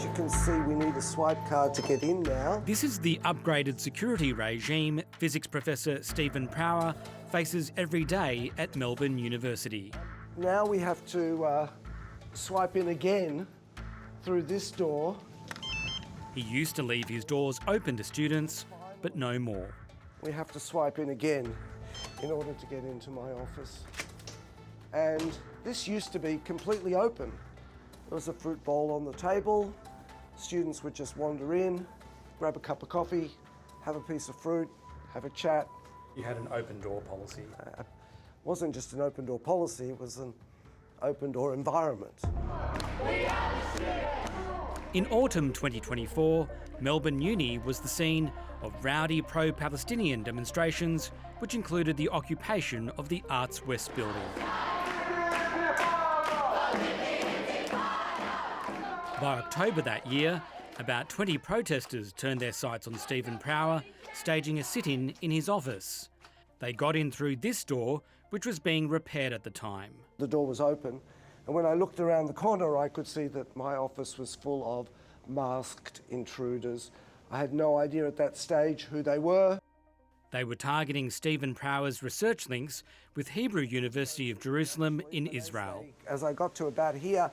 As you can see, we need a swipe card to get in now. This is the upgraded security regime physics professor Stephen Power faces every day at Melbourne University. Now we have to swipe in again through this door. He used to leave his doors open to students, but no more. We have to swipe in again in order to get into my office. And this used to be completely open. There was a fruit bowl on the table. Students would just wander in, grab a cup of coffee, have a piece of fruit, have a chat. You had an open door policy. It wasn't just an open door policy, it was an open door environment. In autumn 2024, Melbourne Uni was the scene of rowdy pro-Palestinian demonstrations, which included the occupation of the Arts West building. By October that year, about 20 protesters turned their sights on Stephen Power, staging a sit-in in his office. They got in through this door, which was being repaired at the time. The door was open, and when I looked around the corner, I could see that my office was full of masked intruders. I had no idea at that stage who they were. They were targeting Stephen Power's research links with Hebrew University of Jerusalem in Israel. As I got to about here,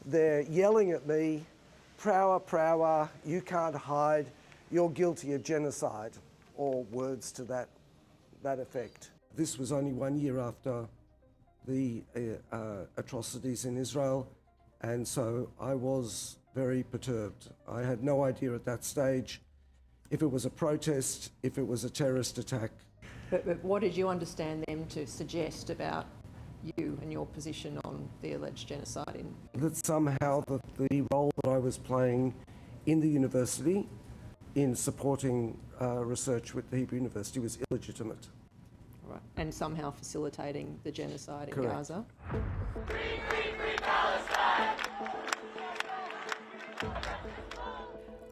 they're yelling at me, "Power, Power, you can't hide, you're guilty of genocide," or words to that effect. This was only 1 year after the atrocities in Israel, and so I was very perturbed. I had no idea at that stage if it was a protest, if it was a terrorist attack. But what did you understand them to suggest about you and your position on the alleged genocide in? That somehow the role that I was playing in the university in supporting research with the Hebrew University was illegitimate. Right. And somehow facilitating the genocide in Correct. Gaza? Free, free, free Palestine!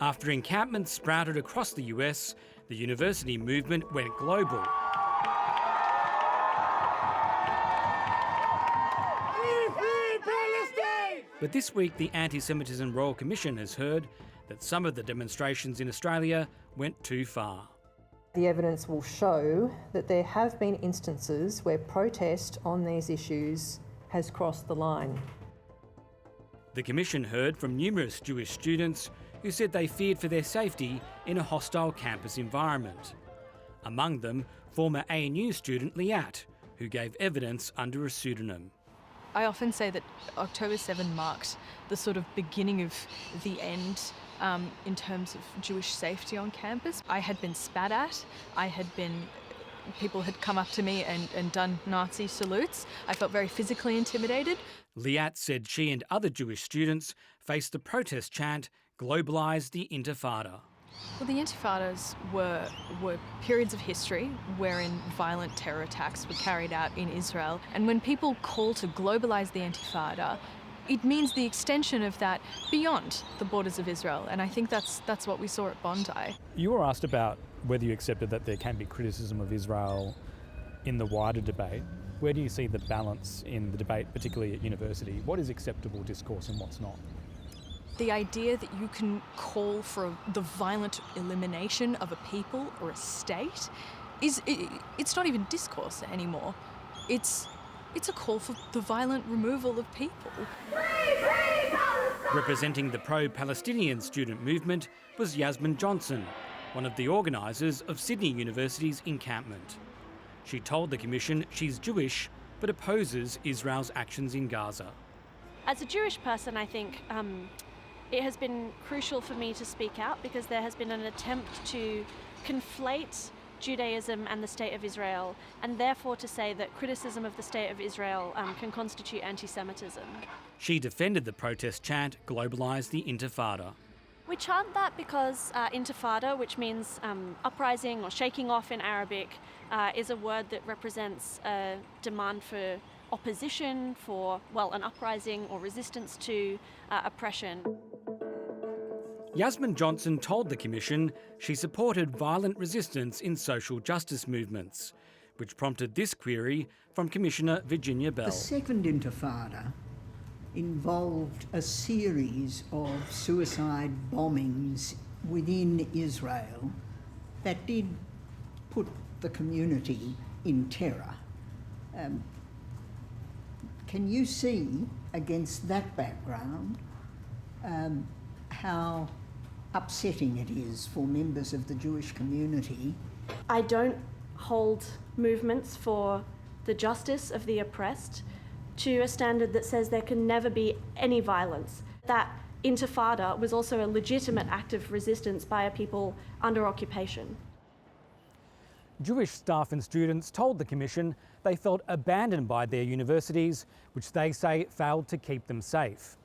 After encampments sprouted across the US, the university movement went global. But this week, the Antisemitism Royal Commission has heard that some of the demonstrations in Australia went too far. The evidence will show that there have been instances where protest on these issues has crossed the line. The Commission heard from numerous Jewish students who said they feared for their safety in a hostile campus environment. Among them, former ANU student Liat, who gave evidence under a pseudonym. I often say that October 7 marked the sort of beginning of the end in terms of Jewish safety on campus. I had been spat at, people had come up to me and done Nazi salutes. I felt very physically intimidated. Liat said she and other Jewish students faced the protest chant, "Globalise the Intifada." Well, the Intifadas were periods of history wherein violent terror attacks were carried out in Israel. And when people call to globalise the Intifada, it means the extension of that beyond the borders of Israel. And I think that's what we saw at Bondi. You were asked about whether you accepted that there can be criticism of Israel in the wider debate. Where do you see the balance in the debate, particularly at university? What is acceptable discourse and what's not? The idea that you can call for the violent elimination of a people or a state it's not even discourse anymore. It's a call for the violent removal of people. Representing the pro-Palestinian student movement was Yasmin Johnson, one of the organisers of Sydney University's encampment. She told the Commission she's Jewish but opposes Israel's actions in Gaza. As a Jewish person, I think it has been crucial for me to speak out because there has been an attempt to conflate Judaism and the State of Israel, and therefore to say that criticism of the State of Israel can constitute anti-Semitism. She defended the protest chant, "Globalise the Intifada." We chant that because intifada, which means uprising or shaking off in Arabic, is a word that represents a demand for opposition, for, well, an uprising or resistance to oppression. Yasmin Johnson told the Commission she supported violent resistance in social justice movements, which prompted this query from Commissioner Virginia Bell. The second Intifada involved a series of suicide bombings within Israel that did put the community in terror. Can you see, against that background, how upsetting it is for members of the Jewish community? I don't hold movements for the justice of the oppressed to a standard that says there can never be any violence. That Intifada was also a legitimate act of resistance by a people under occupation. Jewish staff and students told the Commission they felt abandoned by their universities, which they say failed to keep them safe.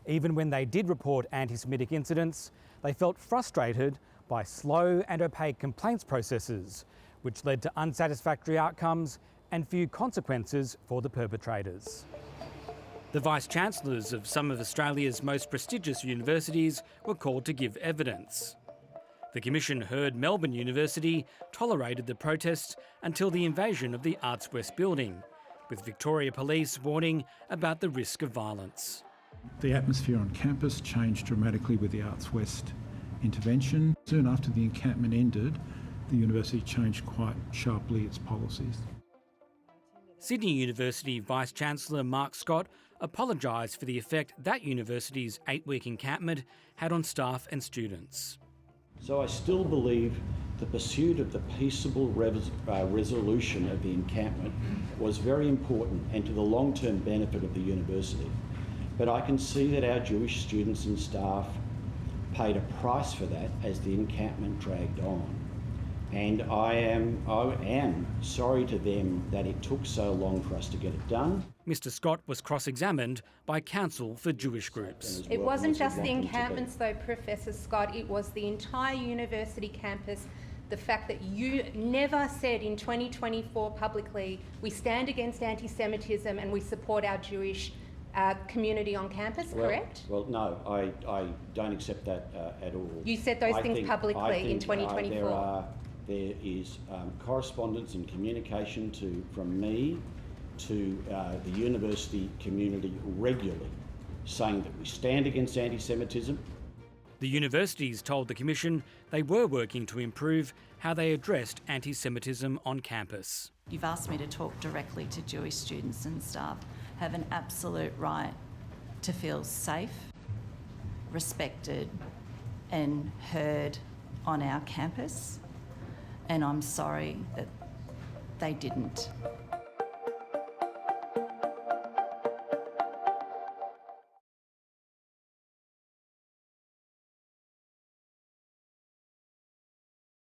Even when they did report anti-Semitic incidents, they felt frustrated by slow and opaque complaints processes, which led to unsatisfactory outcomes and few consequences for the perpetrators. The Vice-Chancellors of some of Australia's most prestigious universities were called to give evidence. The Commission heard Melbourne University tolerated the protests until the invasion of the Arts West building, with Victoria Police warning about the risk of violence. The atmosphere on campus changed dramatically with the Arts West intervention. Soon after the encampment ended, the university changed quite sharply its policies. Sydney University Vice-Chancellor Mark Scott apologised for the effect that university's 8-week encampment had on staff and students. So I still believe the pursuit of the peaceable resolution of the encampment was very important and to the long-term benefit of the university. But I can see that our Jewish students and staff paid a price for that as the encampment dragged on. And I am sorry to them that it took so long for us to get it done. Mr Scott was cross-examined by Council for Jewish Groups. It wasn't just the encampments though, Professor Scott, it was the entire university campus. The fact that you never said in 2024 publicly, we stand against anti-Semitism and we support our Jewish community on campus, correct? Well, no, I don't accept that at all. You said those things publicly in 2024. There is correspondence and communication from me to the university community regularly, saying that we stand against anti-Semitism. The universities told the Commission they were working to improve how they addressed anti-Semitism on campus. You've asked me to talk directly to Jewish students and staff, have an absolute right to feel safe, respected and heard on our campus, and I'm sorry that they didn't.